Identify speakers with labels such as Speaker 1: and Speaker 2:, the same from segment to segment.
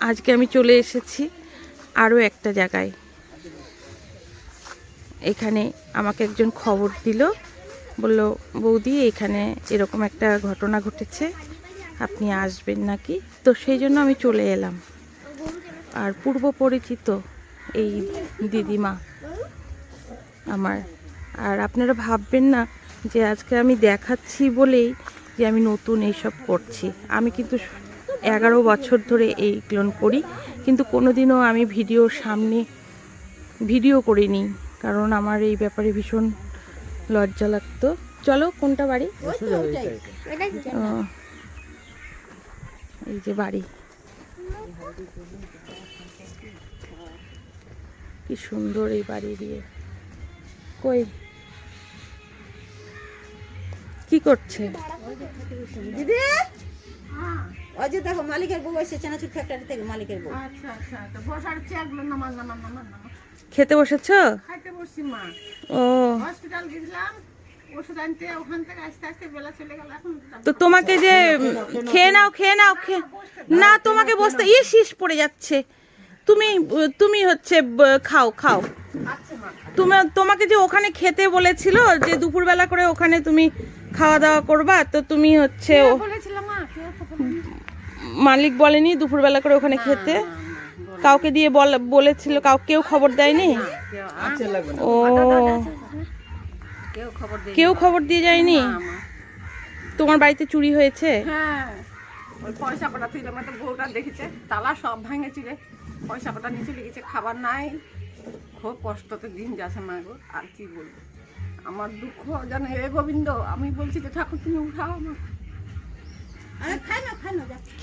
Speaker 1: আজকে আমি চলে এসেছি আরও একটা জায়গায়। এখানে আমাকে একজন খবর দিল, বলল বৌদি এখানে এরকম একটা ঘটনা ঘটেছে, আপনি আসবেন নাকি? তো সেই জন্য আমি চলে এলাম। আর পূর্ব পরিচিত এই দিদিমা আমার। আর আপনারা ভাববেন না যে আজকে আমি দেখাচ্ছি বলেই যে আমি নতুন এইসব করছি। আমি কিন্তু 11 বছর ধরে এই ক্লোন করি, কিন্তু কোনোদিনও আমি ভিডিওর সামনে ভিডিও করিনি, কারণ আমার এই ব্যাপারে ভীষণ লজ্জা লাগতো। চলো কোনটা বাড়ি? এই যে বাড়ি, কি সুন্দর এই বাড়ি দিয়ে। কই কি করছে
Speaker 2: দিদি? ওই যে দেখো মালিকের বউ এসে চানাচুর ফ্যাক্টরি থেকে মালিকের বউ।
Speaker 3: আচ্ছা আচ্ছা, তো বসার চেয়ারগুলো নামান।
Speaker 1: খেতে বসেছো?
Speaker 3: খাইতে বসছি মা।
Speaker 1: ও,
Speaker 3: হসপিটাল গেছিলাম ওষুধ আনতে, ওখান থেকে আস্তে আস্তে বেলা চলে গেল। এখন
Speaker 1: তো তোমাকে যে খেয়ে নাও না, তোমাকে বসতে শীষ পড়ে যাচ্ছে। তুমি তুমি হচ্ছে খাও। তোমাকে যে ওখানে খেতে বলেছিল যে দুপুরবেলা করে ওখানে তুমি খাওয়া দাওয়া করবা, তো তুমি হচ্ছে
Speaker 3: বলেছিলাম মা,
Speaker 1: মালিক বলেনি দুপুরবেলা করে ওখানে খেতে? কাউকে দিয়ে বলেছিল? কেউ খবর দেয়নি? ও, কেউ খবর দিয়ে যায়নি? তোমার বাড়িতে চুরি হয়েছে?
Speaker 3: হ্যাঁ, ওই পয়সা কটা তুই আমার তো বউটা দেখেছে, তালা সব ভাঙেছি রে, পয়সা কটা নিচে লেগেছে, খাবার নাই, খুব কষ্টতে দিন যাচ্ছে মা গো। আর কি বলবো, আমার দুঃখ জানে এ গোবিন্দ। আমি বলছি যে ঠাকুর তুমি উঠাও আমার।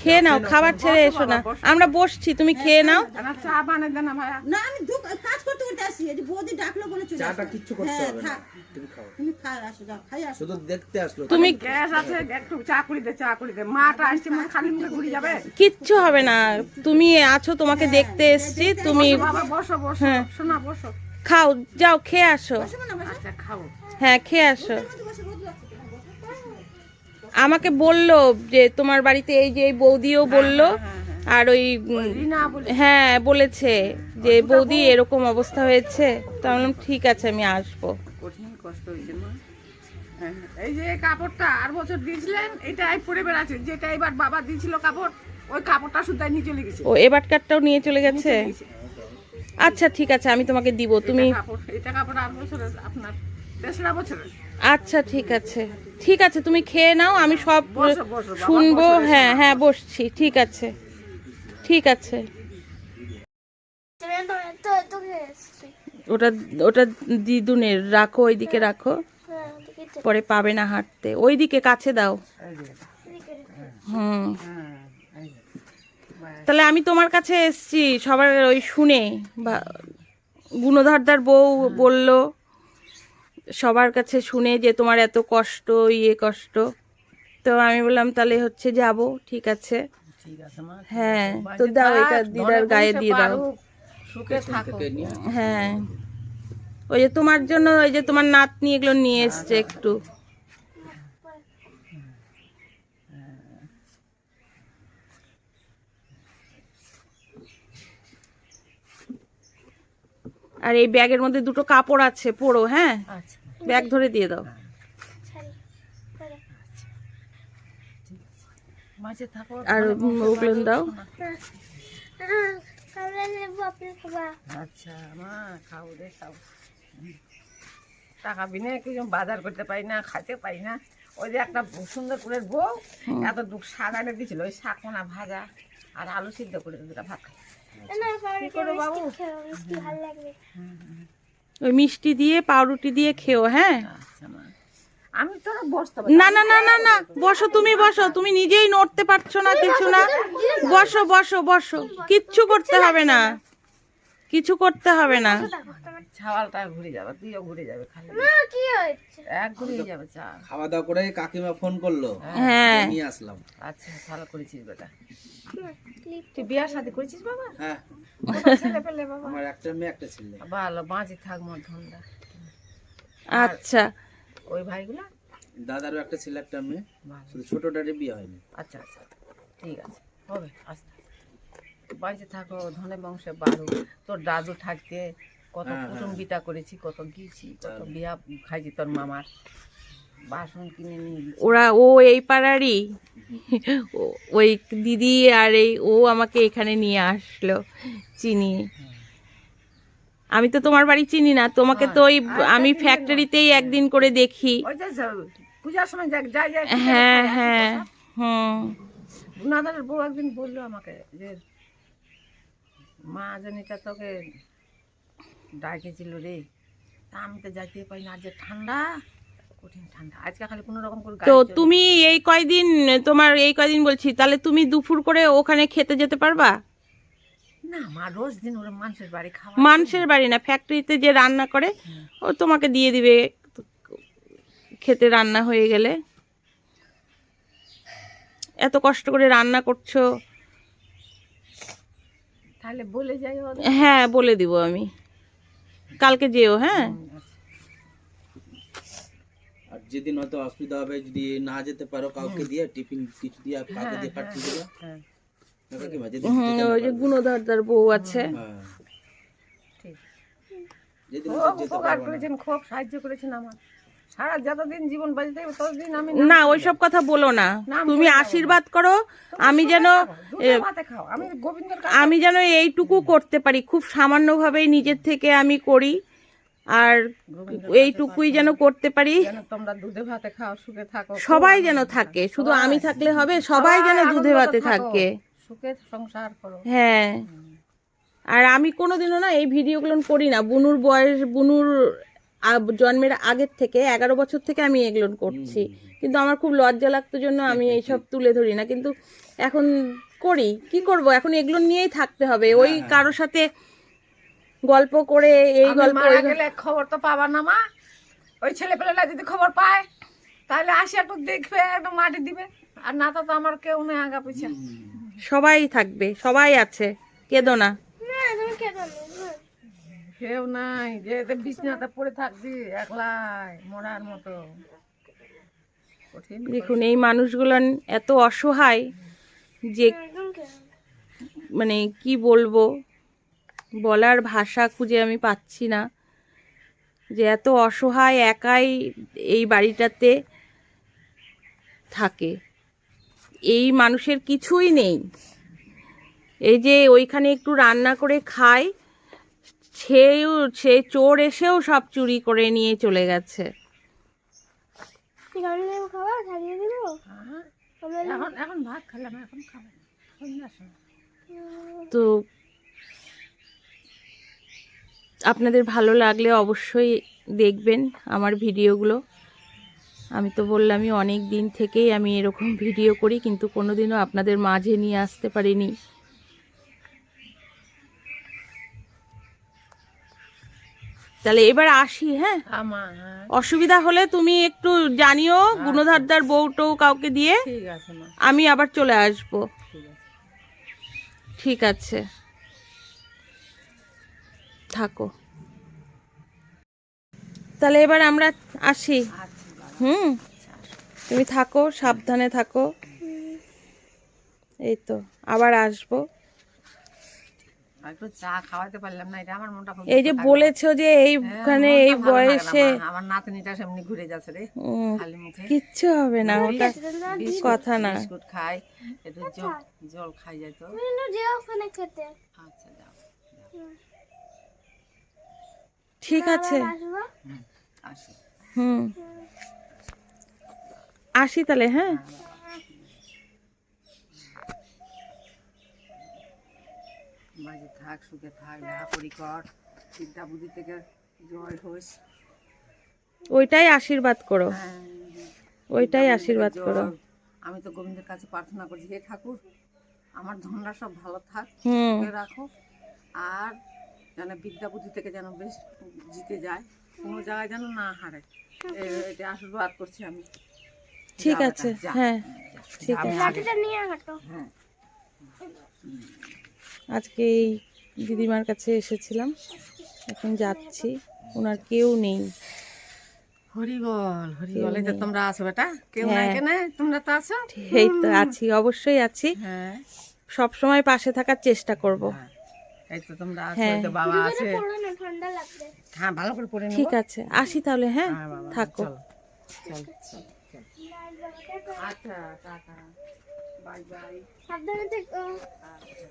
Speaker 1: খেয়ে নাও, খাবার ছেড়ে এসো না, আমরা বসছি, তুমি খেয়ে নাও।
Speaker 3: চা বানাই দেন না ভাইয়া।
Speaker 2: না আমি কাজ করতে করতে আসি, এই যে বৌদি ডাকলো বলে চলে
Speaker 4: চাটা কিচ্ছু করতে হবে না, তুমি খাও।
Speaker 2: তুমি খাই আসো, যাও খাই আসো।
Speaker 4: শুধু দেখতে আসলো।
Speaker 1: তুমি
Speaker 3: গ্যাস আছে, একটু চা করে দে। মাটা আসছে, মা খালি মুখে ঘুরে যাবে।
Speaker 1: কিচ্ছু হবে না, তুমি আছো, তোমাকে দেখতে এসছি। তুমি
Speaker 3: বাবা বসো বসো,
Speaker 1: হ্যাঁ।
Speaker 3: শোনা বসো।
Speaker 1: খাও, যাও খেয়ে আসো।
Speaker 3: আচ্ছা খাও।
Speaker 1: হ্যাঁ খেয়ে আসো। আমাকে বললো যে তোমার বাড়িতে এই যে এই বৌদিও বললো, আর ওই হ্যাঁ বলেছে যে বৌদি এরকম অবস্থা হয়েছে। তো আমি বললাম ঠিক আছে আমি আসবো।
Speaker 3: কঠিন কষ্ট হয়েছে মা। হ্যাঁ, এই যে কাপড়টা আর বছর দিয়েছিলেন, এটাই পরে বেড়াচ্ছে, যেটা এবার বাবা দিয়েছিল কাপড়, ওই কাপড়টা শুধু নিয়ে চলে গেছে।
Speaker 1: ও এবার কার্ডটাও নিয়ে চলে গেছে? আচ্ছা ঠিক আছে, আমি তোমাকে দিব। তুমি
Speaker 3: এটা কাপড় আর বছরের, আপনার 3রা বছরের।
Speaker 1: আচ্ছা ঠিক আছে, ঠিক আছে, তুমি খেয়ে নাও, আমি সব
Speaker 3: বসো, বসো, বাবা,
Speaker 1: শুনবো।
Speaker 3: বসো,
Speaker 1: হ্যাঁ হ্যাঁ বসছি, ঠিক আছে ঠিক আছে। ওটা ওটা দিদুনের, রাখো ওইদিকে রাখো, পরে পাবে না হাঁটতে। ওইদিকে কাছে দাও। হুম, তাহলে আমি তোমার কাছে এসছি সবার ওই শুনে, বা গুণধরদার বউ বলল সবার কাছে শুনে যে তোমার এত কষ্ট, কষ্ট। তো আমি বললাম তাহলে হচ্ছে যাব, ঠিক আছে। হ্যাঁ, তো দাও এটা দিদার গায়ে দিয়ে দাও।
Speaker 3: সুখে থাকো।
Speaker 1: হ্যাঁ, ওই যে তোমার জন্য, ওই যে তোমার নাতনি এগুলো নিয়ে এসছে একটু। আর এই ব্যাগের মধ্যে দুটো কাপড় আছে, পরো। হ্যাঁ, ব্যাগ ধরে দিয়ে দাও। আর ওগুলো দাও।
Speaker 3: আচ্ছা মা, খাও রে খাও। টাকা বিনে কিছু বাজার করতে পারি না, খাইতে পারি না। ওই যে একটা সুন্দর করে বউ এত দুঃখ শাক এনে দিয়েছিল, ওই শাক কোনা ভাজা আর আলু সিদ্ধ করে দুটা ভাত খাই।
Speaker 1: ওই মিষ্টি দিয়ে পাউরুটি দিয়ে খেও। হ্যাঁ,
Speaker 3: আমি তো বসতে
Speaker 1: না না না না না, বসো, তুমি বসো, তুমি নিজেই নড়তে পারছো না, কিছু না। বসো বসো বসো, কিচ্ছু করতে হবে না, কিছু করতে হবে না।
Speaker 3: ছাওয়ালটা ঘুরে যাবে, তুইও ঘুরে যাবে, খালি এক ঘুরে যাবে। চা
Speaker 4: খাওয়া দাওয়া করে কাকিমা ফোন করলো,
Speaker 1: হ্যাঁ
Speaker 4: নিয়ে আসলাম।
Speaker 3: আচ্ছা ভালো করেছিস বেটা। তুই বিয়ার শাদী করেছিস বাবা?
Speaker 4: হ্যাঁ,
Speaker 3: ছেলে পেলে বাবা?
Speaker 4: আমার একটা মেয়ে একটা ছেলে।
Speaker 3: ভালো, বাঁচি থাক মন ঠান্ডা।
Speaker 1: আচ্ছা,
Speaker 3: ওই ভাইগুলা?
Speaker 4: দাদারও একটা ছেলে একটা মেয়ে, শুধু ছোটটারই বিয়ে হয়নি।
Speaker 3: আচ্ছা আচ্ছা ঠিক আছে, হবে আস্তে। বাঁচে থাকো, ধনে বংশে বাড়ো। তোর দাদু থাকতে কত
Speaker 4: হ্যাঁ,
Speaker 3: কুটুম বিটা করেছি, কত গিয়েছি, কত বিয়া খাইছি তোর মামার, বাসন কিনে নিয়ে গেছি।
Speaker 1: ওরা ও এই পাড়ারই ওই দিদি আর এই ও আমাকে এখানে নিয়ে আসলো চিনি। আমি তো তোমার বাড়ি চিনি না, তোমাকে তো ওই আমি ফ্যাক্টরিতেই একদিন করে দেখি।
Speaker 3: ওই যে পূজার সময় যাই যাই
Speaker 1: হ্যাঁ হ্যাঁ হুম।
Speaker 3: গুনাদারের বউ একদিন বললো আমাকে যে মা জানিটা তোকে ডাকেছিল রে, তা আমি তো যাইতে পারি না, আর যে ঠান্ডা, কঠিন ঠান্ডা। আজকে খালি কোনো রকম করে
Speaker 1: তো
Speaker 3: গাড়ি চলে।
Speaker 1: তুমি এই কয়দিন, তোমার এই কয়দিন বলছি, তাহলে তুমি দুপুর করে ওখানে খেতে যেতে পারবা?
Speaker 3: না মা, রোজ দিন ওরা মানুষের বাড়ি খাওয়া।
Speaker 1: মানুষের বাড়ি না, ফ্যাক্টরিতে যে রান্না করে ও তোমাকে দিয়ে দিবে খেতে, রান্না হয়ে গেলে। এত কষ্ট করে রান্না করছো।
Speaker 3: তাহলে বলে যাই ওদের।
Speaker 1: হ্যাঁ বলে দিব আমি, কালকে যেও। হ্যাঁ
Speaker 4: আর যেদিন হয়তো অসুবিধা হবে, যদি না যেতে পারো কাউকে দিয়ে টিফিন কিছু দিয়ে কাউকে দিয়ে পাঠিয়ে দিবে।
Speaker 3: হ্যাঁ
Speaker 4: না কাকিমা, যেদিন
Speaker 1: ওই যে গুণধরদার বউ আছে।
Speaker 4: হ্যাঁ,
Speaker 3: ঠিক।
Speaker 4: যেদিন
Speaker 3: খুব
Speaker 4: হয়তো যেতে
Speaker 3: উপকার
Speaker 4: পারবো না।
Speaker 3: করেছেন, খুব সাহায্য করেছেন আমার। সারা যতদিন জীবন বাঁচতে থাকবে ততদিন আমি
Speaker 1: না ওইসব কথা বলো না,
Speaker 3: নাম
Speaker 1: তুমি
Speaker 3: করে যাবো।
Speaker 1: আশীর্বাদ করো।
Speaker 3: তুমি
Speaker 1: আমি
Speaker 3: সুখে
Speaker 1: যেন
Speaker 3: থাকো, দুধে ভাতে খাও। আমি গোবিন্দের কাছে
Speaker 1: আমি যেন এইটুকু করতে পারি, খুব সামান্যভাবেই নিজের থেকে আমি করি, আর এইটুকুই যেন করতে পারি।
Speaker 3: যেন তোমরা দুধে ভাতে খাও, সুখে থাকো।
Speaker 1: সবাই যেন থাকে, শুধু আমি থাকলে হবে, সবাই যেন দুধে ভাতে
Speaker 3: আনন্দে থাকো,
Speaker 1: থাকে।
Speaker 3: সুখে সংসার করো।
Speaker 1: হ্যাঁ আর আমি কোনোদিনও না এই ভিডিওগুলো করি না। বুনুর বয়স, বুনুর জন্মের আগের থেকে 11 বছর থেকে আমি এগুলো করছি, কিন্তু আমার খুব লজ্জা লাগতো জন্য আমি এইসব তুলে ধরি না। কিন্তু এখন করি, কি করব, এখন এগুলো নিয়েই থাকতে হবে। ওই কারোর সাথে গল্প করে এই
Speaker 3: আমি
Speaker 1: গল্প
Speaker 3: মারা
Speaker 1: ওই
Speaker 3: গেলে খবর তো পাবা না মা। ওই ছেলেপেলেরা যদি খবর পায় তাহলে আসি একটু দেখবে, একটু মাটি দিবে। আর না তো আমার কেউ নেই আগা পিছা।
Speaker 1: সবাই থাকবে, সবাই আছে, কেঁদো না।
Speaker 3: কেউ নাই যে বিছনাতে পড়ে থাকবি একলাই মরার মতো। কঠিন।
Speaker 1: দেখুন এই মানুষগুলো এত অসহায় যে মানে কি বলবো, বলার ভাষা খুঁজে আমি পাচ্ছি না, যে এত অসহায় একাই এই বাড়িটাতে থাকে। এই মানুষের কিছুই নেই, এই যে ওইখানে একটু রান্না করে খায়, সে চোর এসেও সব চুরি করে নিয়ে চলে গেছে।
Speaker 3: হ্যাঁ, এখন এখন ভাত খেলাম, এখন খাবো না, সন্ধ্যার সময়।
Speaker 1: তো আপনাদের ভালো লাগলে অবশ্যই দেখবেন আমার ভিডিওগুলো। আমি তো বললামই অনেক দিন থেকেই আমি এরকম ভিডিও করি, কিন্তু কোনোদিনও আপনাদের মাঝে নিয়ে আসতে পারিনি। তাহলে এবার আসি। হ্যাঁ
Speaker 3: আমার
Speaker 1: অসুবিধা হলে তুমি একটু জানিও, গুণধরদার বউটো কাউকে দিয়ে,
Speaker 3: ঠিক আছে মা,
Speaker 1: আমি আবার চলে আসবো।
Speaker 3: ঠিক আছে।
Speaker 1: ঠিক আছে, থাকো তাহলে এবার আমরা আসি।
Speaker 3: আচ্ছা বাবা।
Speaker 1: হুম তুমি থাকো, সাবধানে থাকো। এই তো আবার আসবো।
Speaker 3: আর একটু চা খাওয়াতে পারলাম না, এটা আমার মনটা খুব
Speaker 1: এই যে
Speaker 3: দুঃখ থাকলো।
Speaker 1: বলেছো যে
Speaker 3: হ্যাঁ,
Speaker 1: এইখানে
Speaker 3: মনটা
Speaker 1: এই
Speaker 3: ভালো লাগে না,
Speaker 1: বয়সে
Speaker 3: মা। আমার নাতনিটা সেমনি ঘুরে যাচ্ছে রে,
Speaker 1: উম,
Speaker 3: খালি মুখে।
Speaker 1: কিচ্ছু হবে না, ওটা
Speaker 3: বিস্কুট-
Speaker 1: কথা না।
Speaker 3: বিস্কুট খাই, একটু জল খাই যায় তো। আচ্ছা যাও,
Speaker 1: ঠিক আছে।
Speaker 3: আসি।
Speaker 1: হুম আসি তাহলে। হ্যাঁ
Speaker 3: বাড়ি থাক, সুখে থাক, লেখাপড়ি কর, বিদ্যা বুদ্ধি থেকে জয় হোস।
Speaker 1: ওইটাই আশীর্বাদ করো,
Speaker 3: হ্যাঁ,
Speaker 1: ওইটাই
Speaker 3: বিদ্যা
Speaker 1: আশীর্বাদ
Speaker 3: বুদ্ধি থেকে
Speaker 1: করো।
Speaker 3: জয়। আমি তো গোবিন্দের কাছে প্রার্থনা করছি, হে ঠাকুর আমার ধনরা সব ভালো থাক,
Speaker 1: হুম
Speaker 3: সুখে রাখো, আর যেন বিদ্যা বুদ্ধি থেকে যেন বেশ জিতে যায়, কোনো জায়গায় যেন না হারে। এটা আশীর্বাদ করছি আমি।
Speaker 1: ঠিক
Speaker 3: যা
Speaker 1: আছে।
Speaker 3: বেটা, যা।
Speaker 1: হ্যাঁ ঠিক
Speaker 3: আমি
Speaker 1: আছে।
Speaker 3: আগে- হ্যাঁ,
Speaker 1: আজকে এই দিদিমার কাছে এসেছিলাম, এখন যাচ্ছি, ওনার কেউ নেই।
Speaker 3: হরিবল হরিবল। এই যে তোমরা আছো বেটা, কেউ নাই
Speaker 1: হ্যাঁ।
Speaker 3: কেন, তোমরা তো আছো।
Speaker 1: এই তো আছি, অবশ্যই আছি।
Speaker 3: হ্যাঁ
Speaker 1: সব সময় পাশে থাকার চেষ্টা করব।
Speaker 3: হ্যাঁ, এই তো তোমরা আছো,
Speaker 1: হ্যাঁ।
Speaker 3: এই তো বাবা আছে। হ্যাঁ, ভালো করে পরে নেবো।
Speaker 1: ঠিক আছে, আসি তাহলে। হ্যাঁ,
Speaker 3: হ্যাঁ বাবা,
Speaker 1: থাকো।
Speaker 3: চলো চল চল চল। আচ্ছা টাটা, বাই বাই।
Speaker 5: সাবধানে থেকো।
Speaker 3: আচ্ছা।